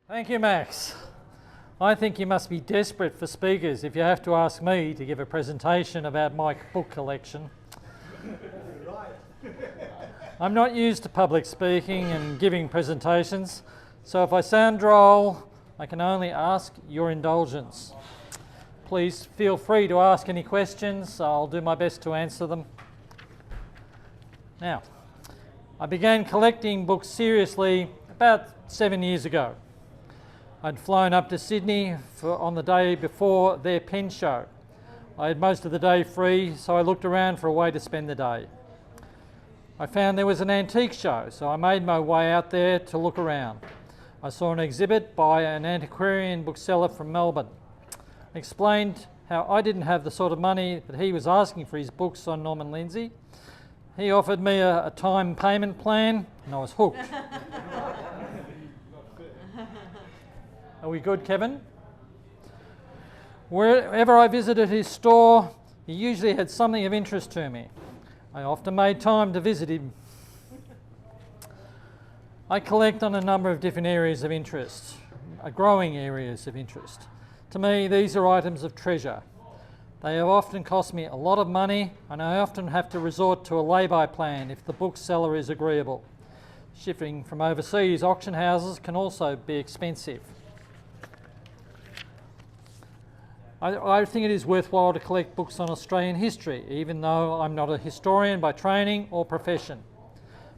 Thank you, Max. I think you must be desperate for speakers if you have to ask me to give a presentation about my book collection. I'm not used to public speaking and giving presentations, so if I sound droll, I can only ask your indulgence. Please feel free to ask any questions. I'll do my best to answer them. Now, I began collecting books seriously about 7 years ago. I'd flown up to Sydney on the day before their pen show. I had most of the day free, so I looked around for a way to spend the day. I found there was an antique show, so I made my way out there to look around. I saw an exhibit by an antiquarian bookseller from Melbourne. I explained how I didn't have the sort of money that he was asking for his books on Norman Lindsay. He offered me a time payment plan, and I was hooked. Are we good, Kevin? Wherever I visited his store, he usually had something of interest to me. I often made time to visit him. I collect on a number of different areas of interest, growing areas of interest. To me, these are items of treasure. They have often cost me a lot of money, and I often have to resort to a lay-by plan if the bookseller is agreeable. Shipping from overseas auction houses can also be expensive. I think it is worthwhile to collect books on Australian history, even though I'm not a historian by training or profession.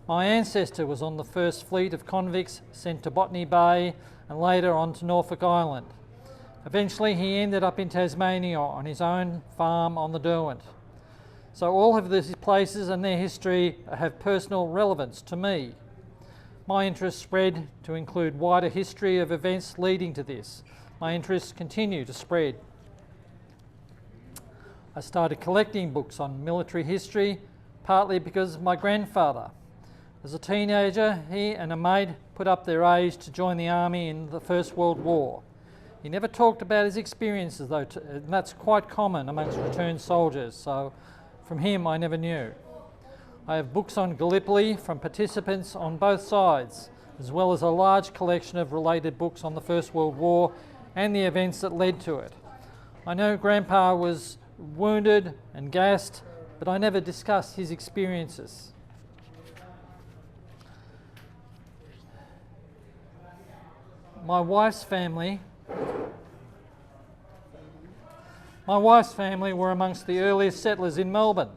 My ancestor was on the first fleet of convicts sent to Botany Bay and later on to Norfolk Island. Eventually he ended up in Tasmania on his own farm on the Derwent. So all of these places and their history have personal relevance to me. My interests spread to include wider history of events leading to this. My interests continue to spread. I started collecting books on military history, partly because of my grandfather. As a teenager, he and a mate put up their age to join the army in the First World War. He never talked about his experiences though, and that's quite common amongst returned soldiers, so from him I never knew. I have books on Gallipoli from participants on both sides, as well as a large collection of related books on the First World War and the events that led to it. I know Grandpa was wounded and gassed, but I never discussed his experiences. My wife's family were amongst the earliest settlers in Melbourne.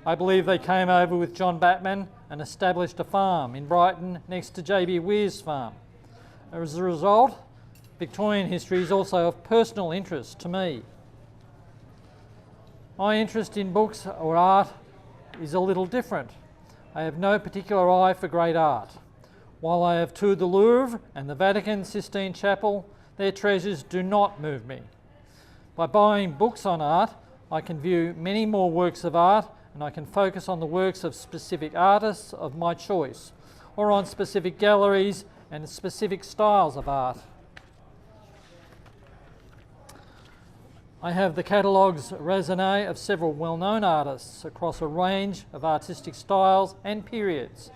I believe they came over with John Batman and established a farm in Brighton next to J.B. Weir's farm. As a result, Victorian history is also of personal interest to me. My interest in books or art is a little different. I have no particular eye for great art. While I have toured the Louvre and the Vatican Sistine Chapel, their treasures do not move me. By buying books on art, I can view many more works of art, and I can focus on the works of specific artists of my choice, or on specific galleries and specific styles of art. I have the catalogues raisonné of several well-known artists across a range of artistic styles and periods.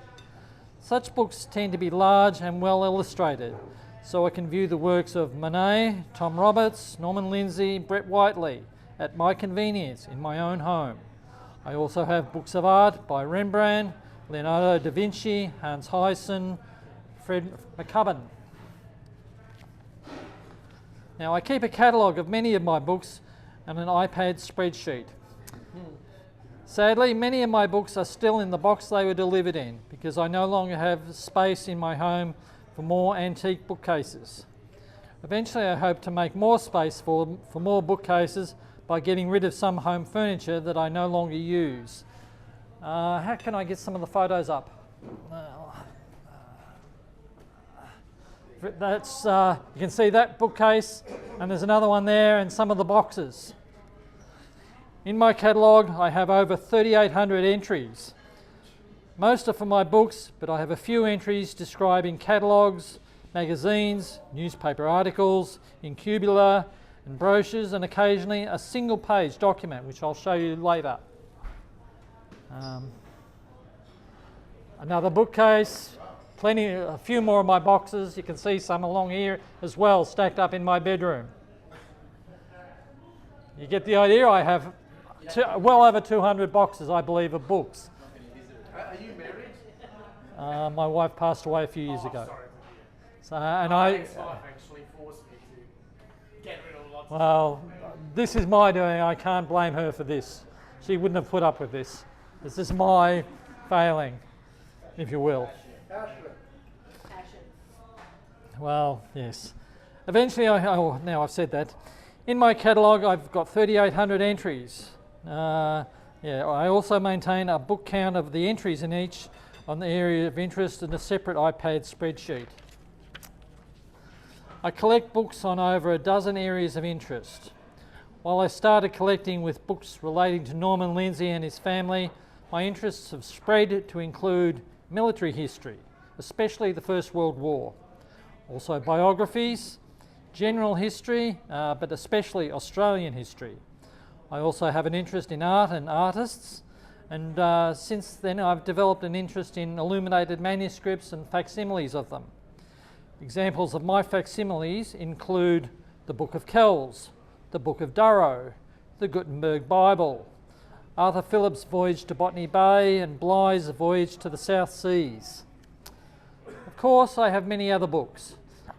Such books tend to be large and well illustrated, so I can view the works of Monet, Tom Roberts, Norman Lindsay, Brett Whiteley at my convenience in my own home. I also have books of art by Rembrandt, Leonardo da Vinci, Hans Huyssen, Fred McCubbin. Now, I keep a catalogue of many of my books and an iPad spreadsheet. Sadly, many of my books are still in the box they were delivered in because I no longer have space in my home for more antique bookcases. Eventually, I hope to make more space for more bookcases by getting rid of some home furniture that I no longer use. How can I get some of the photos up? That's, you can see that bookcase, and there's another one there, and some of the boxes. In my catalogue, I have over 3,800 entries. Most are for my books, but I have a few entries describing catalogues, magazines, newspaper articles, incubula, and brochures, and occasionally a single-page document, which I'll show you later. Another bookcase, a few more of my boxes. You can see some along here as well, stacked up in my bedroom. You get the idea? I have well over 200 boxes, I believe, of books. Are you married? My wife passed away a few years ago. Sorry. So, and My ex-wife actually forced me to get rid of lots of well, this is my doing. I can't blame her for this. She wouldn't have put up with this. This is my failing, if you will. Passion. Well, yes. Eventually, now I've said that. In my catalogue, I've got 3,800 entries. I also maintain a book count of the entries in each on the area of interest in a separate iPad spreadsheet. I collect books on over a dozen areas of interest. While I started collecting with books relating to Norman Lindsay and his family, my interests have spread to include military history, especially the First World War. Also biographies, general history, but especially Australian history. I also have an interest in art and artists, and since then I've developed an interest in illuminated manuscripts and facsimiles of them. Examples of my facsimiles include the Book of Kells, the Book of Durrow, the Gutenberg Bible, Arthur Phillip's Voyage to Botany Bay, and Bligh's Voyage to the South Seas. Of course, I have many other books.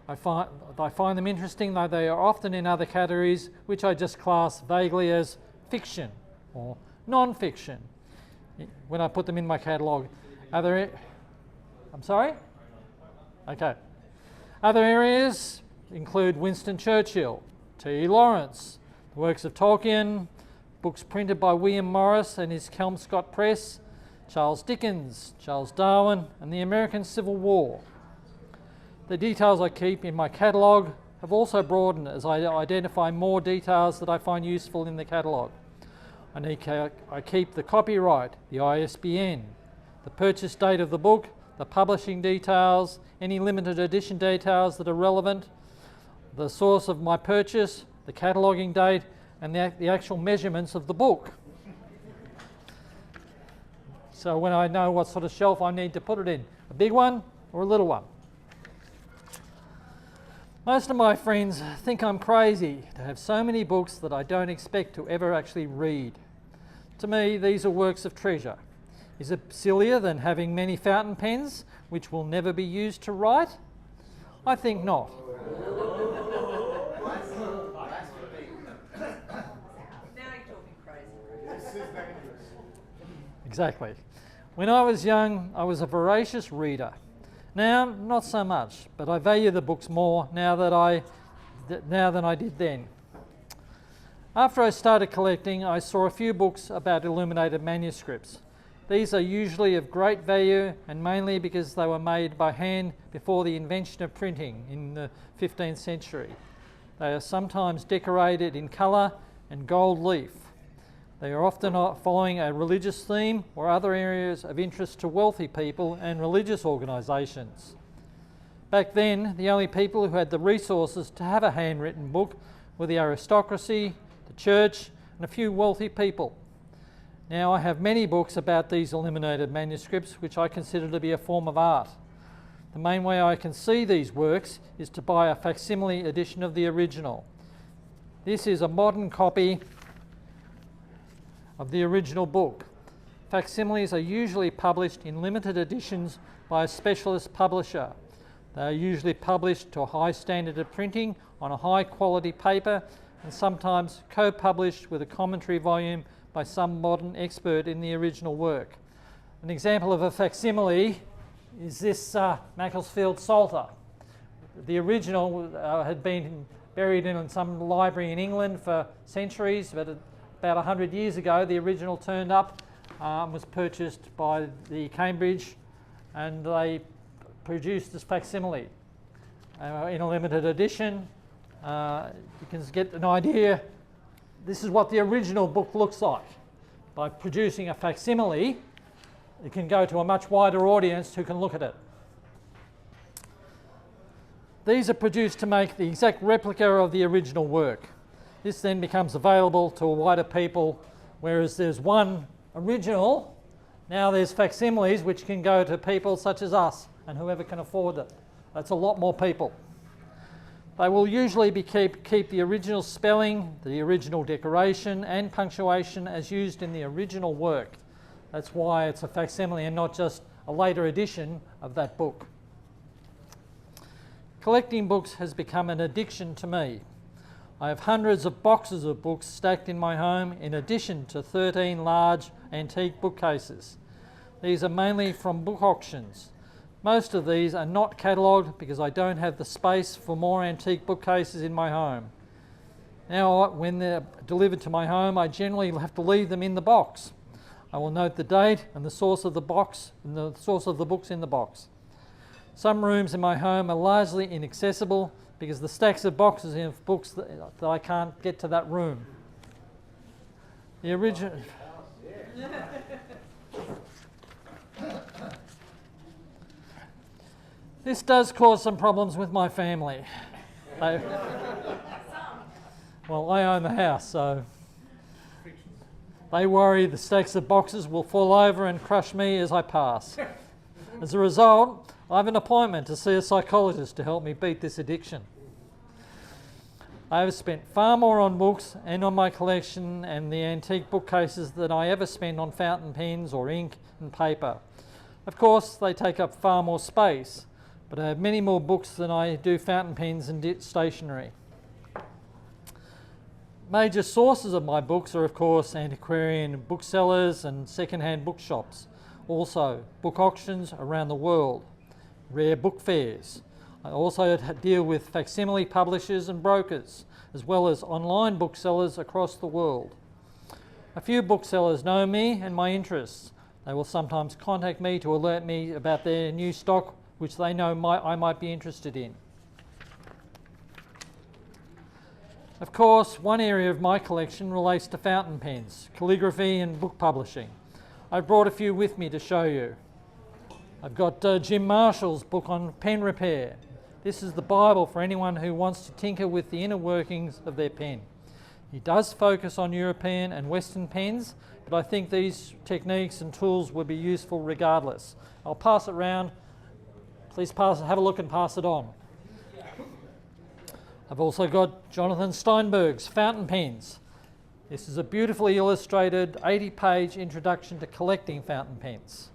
I find them interesting, though they are often in other categories, which I just class vaguely as fiction or non-fiction when I put them in my catalogue. I'm sorry? Okay. Other areas include Winston Churchill, T. Lawrence, the works of Tolkien, books printed by William Morris and his Kelmscott Press, Charles Dickens, Charles Darwin, and the American Civil War. The details I keep in my catalogue have also broadened as I identify more details that I find useful in the catalogue. I keep the copyright, the ISBN, the purchase date of the book, the publishing details, any limited edition details that are relevant, the source of my purchase, the cataloguing date, and the actual measurements of the book. So when I know what sort of shelf I need to put it in, a big one or a little one. Most of my friends think I'm crazy to have so many books that I don't expect to ever actually read. To me, these are works of treasure. Is it sillier than having many fountain pens which will never be used to write? I think not. Exactly. When I was young, I was a voracious reader. Now, not so much, but I value the books more now than I did then. After I started collecting, I saw a few books about illuminated manuscripts. These are usually of great value, and mainly because they were made by hand before the invention of printing in the 15th century. They are sometimes decorated in colour and gold leaf. They are often following a religious theme or other areas of interest to wealthy people and religious organisations. Back then, the only people who had the resources to have a handwritten book were the aristocracy, the church, and a few wealthy people. Now I have many books about these illuminated manuscripts, which I consider to be a form of art. The main way I can see these works is to buy a facsimile edition of the original. This is a modern copy of the original book. Facsimiles are usually published in limited editions by a specialist publisher. They are usually published to a high standard of printing on a high quality paper, and sometimes co-published with a commentary volume by some modern expert in the original work. An example of a facsimile is this Macclesfield Psalter. The original had been buried in some library in England for centuries, but about 100 years ago the original turned up, was purchased by the Cambridge, and they produced this facsimile in a limited edition. You can get an idea. This is what the original book looks like. By producing a facsimile, it can go to a much wider audience who can look at it. These are produced to make the exact replica of the original work. This then becomes available to a wider people, whereas there's one original, now there's facsimiles which can go to people such as us and whoever can afford it. That's a lot more people. They will usually keep the original spelling, the original decoration and punctuation as used in the original work. That's why it's a facsimile and not just a later edition of that book. Collecting books has become an addiction to me. I have hundreds of boxes of books stacked in my home in addition to 13 large antique bookcases. These are mainly from book auctions. Most of these are not catalogued because I don't have the space for more antique bookcases in my home. Now, when they're delivered to my home, I generally have to leave them in the box. I will note the date and the source of the box and the source of the books in the box. Some rooms in my home are largely inaccessible because the stacks of boxes of books that I can't get to that room. The original. This does cause some problems with my family. Well, I own the house, so they worry the stacks of boxes will fall over and crush me as I pass. As a result, I have an appointment to see a psychologist to help me beat this addiction. I have spent far more on books and on my collection and the antique bookcases than I ever spend on fountain pens or ink and paper. Of course, they take up far more space, but I have many more books than I do fountain pens and stationery. Major sources of my books are, of course, antiquarian booksellers and second-hand bookshops. Also, book auctions around the world, rare book fairs. I also deal with facsimile publishers and brokers, as well as online booksellers across the world. A few booksellers know me and my interests. They will sometimes contact me to alert me about their new stock, which they know I might be interested in. Of course, one area of my collection relates to fountain pens, calligraphy and book publishing. I brought a few with me to show you. I've got Jim Marshall's book on pen repair. This is the Bible for anyone who wants to tinker with the inner workings of their pen. He does focus on European and Western pens, but I think these techniques and tools would be useful regardless. I'll pass it round. Please have a look and pass it on. I've also got Jonathan Steinberg's fountain pens. This is a beautifully illustrated 80-page introduction to collecting fountain pens.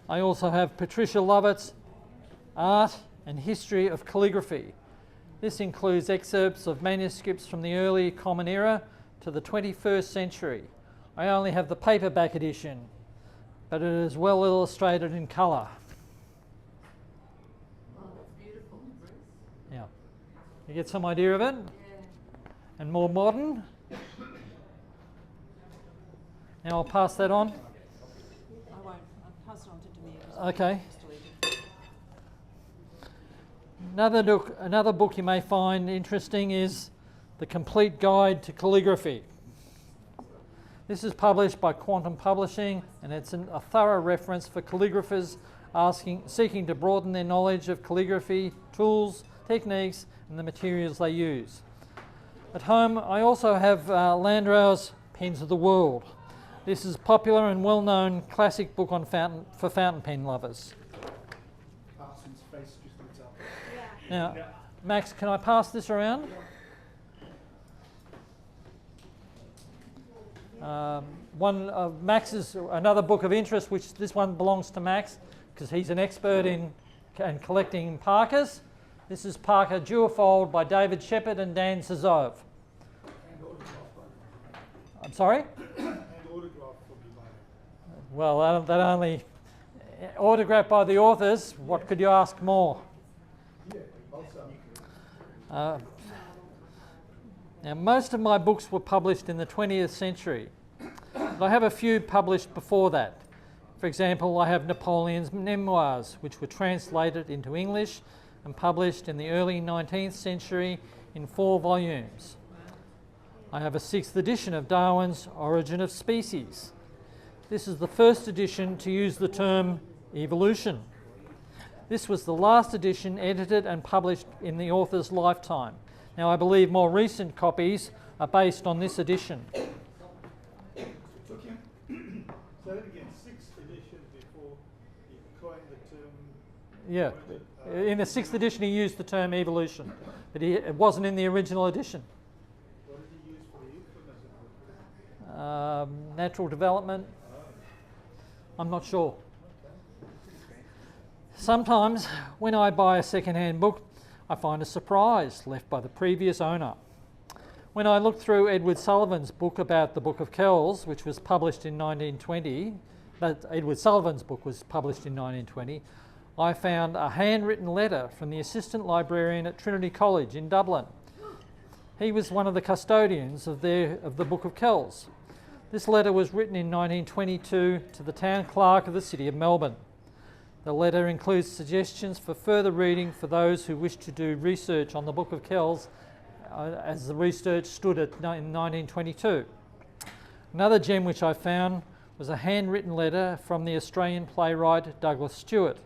I also have Patricia Lovett's Art and History of Calligraphy. This includes excerpts of manuscripts from the early Common Era to the 21st century. I only have the paperback edition, but it is well illustrated in colour. Yeah. You get some idea of it? And more modern. Now I'll pass that on. I won't. I'll pass it on to Demir. Okay. Another book you may find interesting is The Complete Guide to Calligraphy. This is published by Quantum Publishing, and it's a thorough reference for calligraphers seeking to broaden their knowledge of calligraphy, tools, techniques, and the materials they use. At home, I also have Landauer's Pens of the World. This is a popular and well-known classic book on for fountain pen lovers. Parson's face just lit up. Now, Max, can I pass this around? One of Max's, another book of interest, which this one belongs to Max because he's an expert in collecting Parkers. This is Parker Duofold by David Shepard and Dan Szozov. I'm sorry? And autograph from you, Well, that only autographed by the authors. What could you ask more? Now, most of my books were published in the 20th century, but I have a few published before that. For example, I have Napoleon's memoirs, which were translated into English and published in the early 19th century in 4 volumes. I have a 6th edition of Darwin's Origin of Species. This is the first edition to use the term evolution. This was the last edition edited and published in the author's lifetime. Now, I believe more recent copies are based on this edition. Say that again. Yeah. In the 6th edition he used the term evolution, but it wasn't in the original edition. What did he use for the euphemism? Natural development. I'm not sure. Sometimes when I buy a second-hand book, I find a surprise left by the previous owner. When I looked through Edward Sullivan's book about the Book of Kells, which was published in 1920, Edward Sullivan's book was published in 1920, I found a handwritten letter from the assistant librarian at Trinity College in Dublin. He was one of the custodians of the Book of Kells. This letter was written in 1922 to the town clerk of the City of Melbourne. The letter includes suggestions for further reading for those who wish to do research on the Book of Kells as the research stood in 1922. Another gem which I found was a handwritten letter from the Australian playwright Douglas Stewart.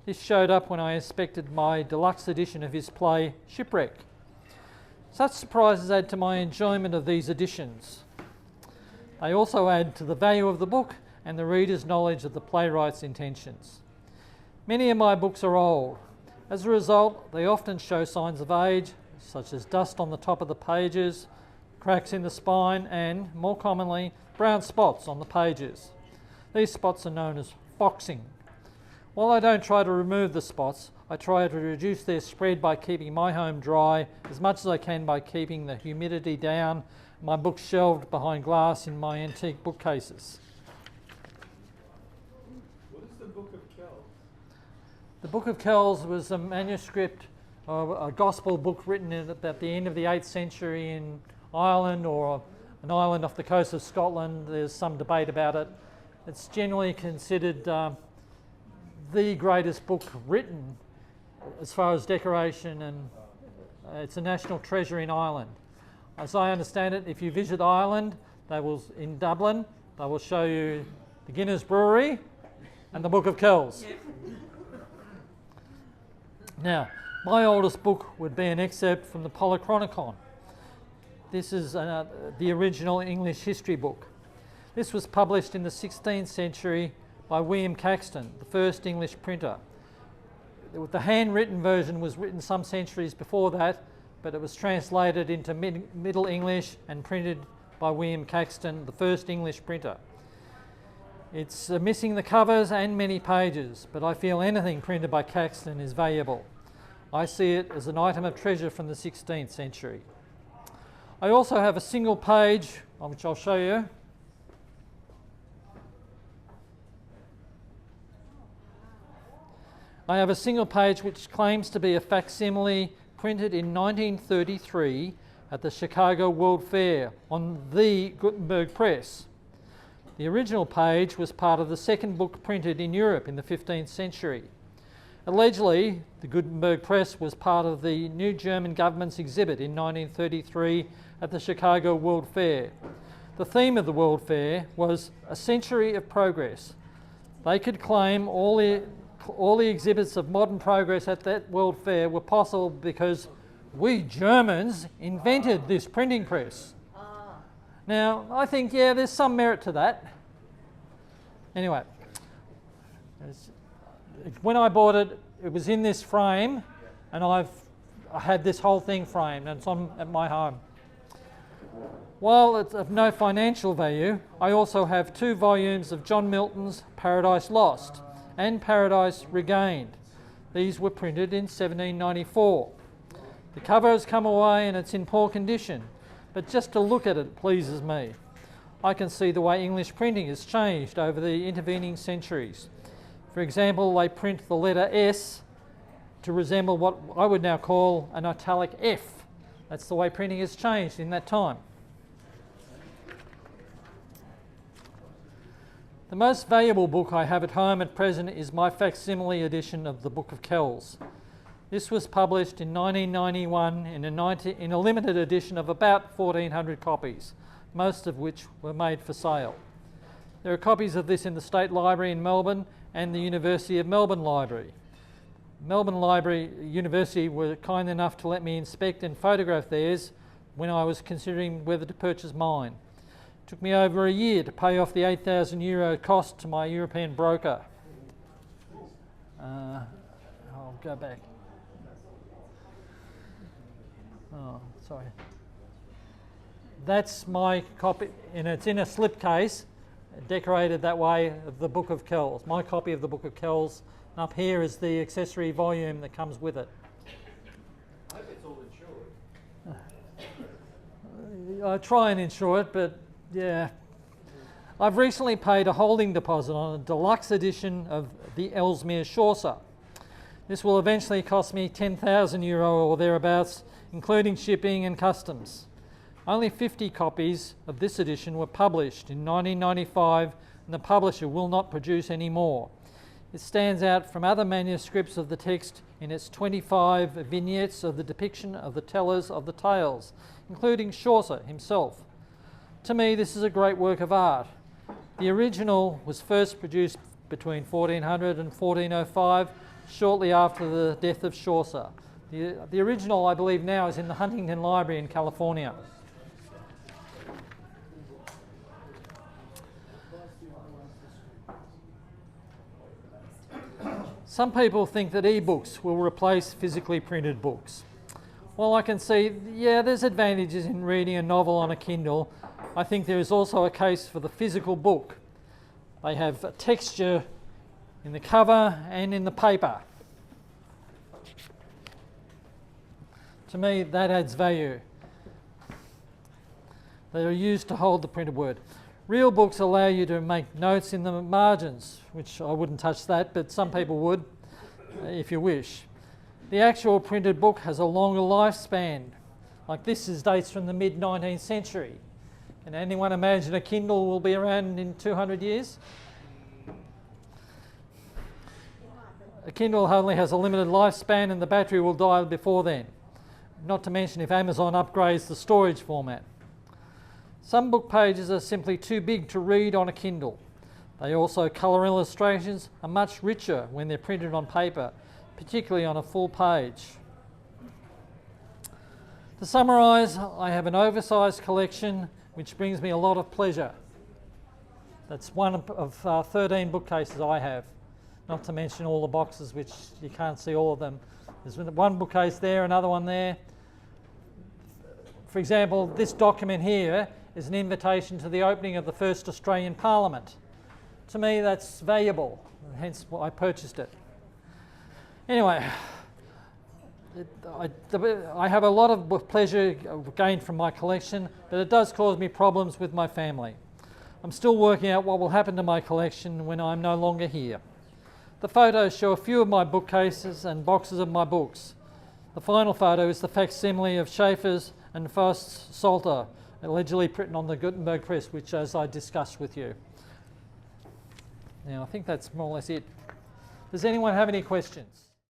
This showed up when I inspected my deluxe edition of his play Shipwreck. Such surprises add to my enjoyment of these editions. They also add to the value of the book and the reader's knowledge of the playwright's intentions. Many of my books are old. As a result, they often show signs of age, such as dust on the top of the pages, cracks in the spine, and, more commonly, brown spots on the pages. These spots are known as foxing. While I don't try to remove the spots, I try to reduce their spread by keeping my home dry as much as I can by keeping the humidity down, my books shelved behind glass in my antique bookcases. What is the Book of Kells? The Book of Kells was a manuscript of a gospel book written at about the end of the 8th century in Ireland, or an island off the coast of Scotland. There's some debate about it. It's generally considered the greatest book written as far as decoration, and it's a national treasure in Ireland. As I understand it, if you visit Ireland, in Dublin, they will show you the Guinness Brewery and the Book of Kells. Yep. Now, my oldest book would be an excerpt from the Polychronicon. This is the original English history book. This was published in the 16th century by William Caxton, the first English printer. The handwritten version was written some centuries before that, but it was translated into Middle English and printed by William Caxton, the first English printer. It's missing the covers and many pages, but I feel anything printed by Caxton is valuable. I see it as an item of treasure from the 16th century. I also have a single page, which I'll show you. I have a single page which claims to be a facsimile printed in 1933 at the Chicago World Fair on the Gutenberg press. The original page was part of the second book printed in Europe in the 15th century. Allegedly, the Gutenberg press was part of the new German government's exhibit in 1933 at the Chicago World Fair. The theme of the World Fair was a century of progress. They could claim all the exhibits of modern progress at that World Fair were possible because we Germans invented this printing press. Now, I think, yeah, there's some merit to that. Anyway, when I bought it, it was in this frame, and I had this whole thing framed, and it's at my home. While it's of no financial value, I also have 2 volumes of John Milton's Paradise Lost and Paradise Regained. These were printed in 1794. The cover has come away and it's in poor condition, but just to look at it pleases me. I can see the way English printing has changed over the intervening centuries. For example, they print the letter S to resemble what I would now call an italic F. That's the way printing has changed in that time. The most valuable book I have at home at present is my facsimile edition of the Book of Kells. This was published in 1991 in a limited edition of about 1,400 copies, most of which were made for sale. There are copies of this in the State Library in Melbourne and the University of Melbourne Library. Melbourne University were kind enough to let me inspect and photograph theirs when I was considering whether to purchase mine. It took me over a year to pay off the €8,000 cost to my European broker. go back. Oh, sorry. That's my copy, and it's in a slipcase, decorated that way, of the Book of Kells. My copy of the Book of Kells. And up here is the accessory volume that comes with it. I hope it's all insured. I try and insure it, but yeah. I've recently paid a holding deposit on a deluxe edition of the Ellesmere Chaucer. This will eventually cost me €10,000 or thereabouts, including shipping and customs. Only 50 copies of this edition were published in 1995, and the publisher will not produce any more. It stands out from other manuscripts of the text in its 25 vignettes of the depiction of the tellers of the tales, including Chaucer himself. To me, this is a great work of art. The original was first produced between 1400 and 1405, shortly after the death of Chaucer. The original, I believe now, is in the Huntington Library in California. Some people think that e-books will replace physically printed books. Well, I can see, yeah, there's advantages in reading a novel on a Kindle. I think there is also a case for the physical book. They have a texture in the cover and in the paper. To me, that adds value. They are used to hold the printed word. Real books allow you to make notes in the margins, which I wouldn't touch that, but some people would, if you wish. The actual printed book has a longer lifespan. Like this dates from the mid-19th century. Can anyone imagine a Kindle will be around in 200 years? A Kindle only has a limited lifespan and the battery will die before then. Not to mention if Amazon upgrades the storage format. Some book pages are simply too big to read on a Kindle. They also colour illustrations are much richer when they're printed on paper, particularly on a full page. To summarise, I have an oversized collection which brings me a lot of pleasure. That's one of 13 bookcases I have, not to mention all the boxes which you can't see all of them. There's one bookcase there, another one there. For example, this document here is an invitation to the opening of the first Australian Parliament. To me, that's valuable, hence I purchased it. Anyway, I have a lot of pleasure gained from my collection, but it does cause me problems with my family. I'm still working out what will happen to my collection when I'm no longer here. The photos show a few of my bookcases and boxes of my books. The final photo is the facsimile of Schaeffer's and Faust's Psalter, allegedly printed on the Gutenberg press, which as I discussed with you. Now I think that's more or less it. Does anyone have any questions?